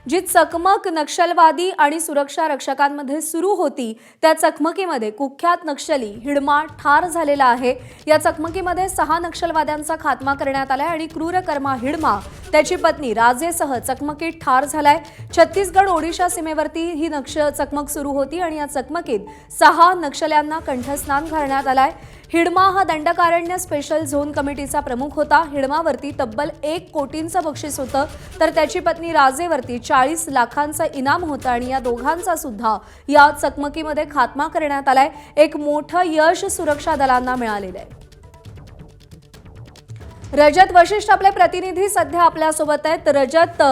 जी चकमक नक्षलवादी आणि सुरक्षा रक्षकांमध्ये सुरू होती त्या चकमकीमध्ये कुख्यात नक्षली हिडमा ठार झालेला आहे। या चकमकीमध्ये 6 नक्षलवाद्यांचा खात्मा करण्यात आलाय आणि क्रूरकर्मा हिडमा त्याची पत्नी राजेसह चकमकीत ठार झालाय। छत्तीसगड ओडिशा सीमेवरती ही चकमक सुरू होती आणि या चकमकीत 6 नक्षल्यांना कंठस्नान घालण्यात आलाय। हिडमा हा दंडकारण्य स्पेशल झोन कमिटीचा प्रमुख होता। हिडमावरती तब्बल 1 कोटींचं बक्षीस होतं, तर त्याची पत्नी राजेवरती 40 लाखांचं इनाम होतं आणि या दोघांचा सुद्धा या चकमकीमध्ये खात्मा करण्यात आलाय। एक मोठं यश सुरक्षा दलांना मिळालेलं आहे। रजत वशिष्ठ आपले प्रतिनिधी सध्या आपल्यासोबत आहेत। रजत,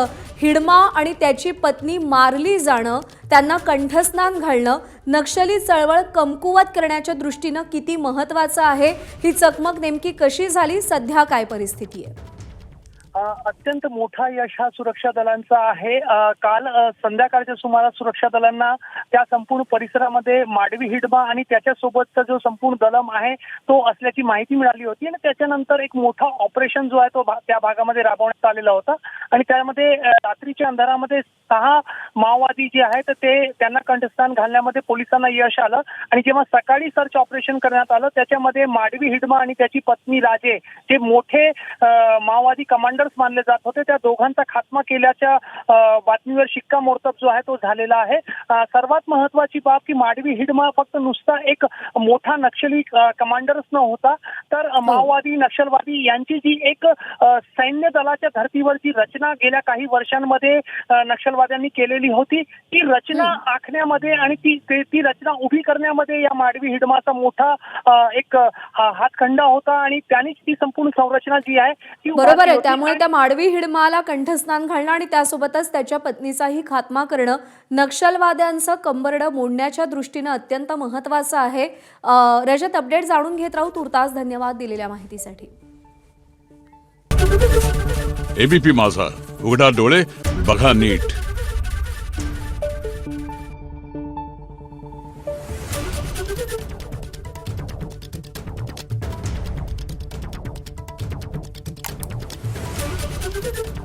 हिडमा आणि त्याची पत्नी मारली जाणं, त्यांना कंठस्नान घालणं नक्षली चळवळ कमकुवत करण्याच्या दृष्टीने किती महत्त्वाचं आहे? ही चकमक नेमकी कशी झाली? सध्या काय परिस्थिती आहे? अत्यंत मोठा यश हा सुरक्षा दलांचा आहे। काल संध्याकाळच्या सुमारास सुरक्षा दलांना त्या संपूर्ण परिसरामध्ये माडवी हिडमा आणि त्याच्यासोबतचा जो संपूर्ण दलम आहे तो असल्याची माहिती मिळाली होती आणि त्याच्यानंतर एक मोठा ऑपरेशन जो आहे तो त्या भागामध्ये राबवण्यात आलेला होता आणि त्यामध्ये रात्रीच्या अंधारामध्ये 6 माओवादी जे आहेत त्यांना कंठस्नान घालण्यामध्ये पोलिसांना यश आलं आणि जेव्हा सकाळी सर्च ऑपरेशन करण्यात आलं त्याच्यामध्ये माडवी हिडमा आणि त्याची पत्नी राजे जे मोठे माओवादी कमांडर्स मानले जात होते त्या दोघांचा खात्मा केल्याच्या बातमीवर शिक्कामोर्तब जो आहे तो झालेला आहे। सर्वात महत्त्वाची बाब की माडवी हिडमा फक्त नुसता एक मोठा नक्षली कमांडर्स न होता तर माओवादी नक्षलवादी यांची जी एक सैन्य दलाच्या धर्तीवरची रचना गेल्या काही वर्षांमध्ये नक्षलवाद्यांनी केलेली होती ती रचना आखण्यामध्ये आणि ती रचना उभी करण्यामध्ये या माडवी हिडमाचा मोठा एक हातखंडा होता आणि त्यांनीच ती संपूर्ण संरचना जी आहे ती बरोबर आहे। त्यामुळे त्या माडवी हिडमाला कंठस्नान घालणं आणि त्यासोबतच त्याच्या पत्नीचाही खात्मा करणं नक्षलवाद्यांचं कंबरडं मोडण्याच्या दृष्टीने अत्यंत महत्त्वाचं आहे। रजत, अपडेट जाणून घेत राहू। तुर्तास धन्यवाद दिलेल्या माहितीसाठी। एबीपी माझा, उघडा डोळे बघा नीट। Thank you.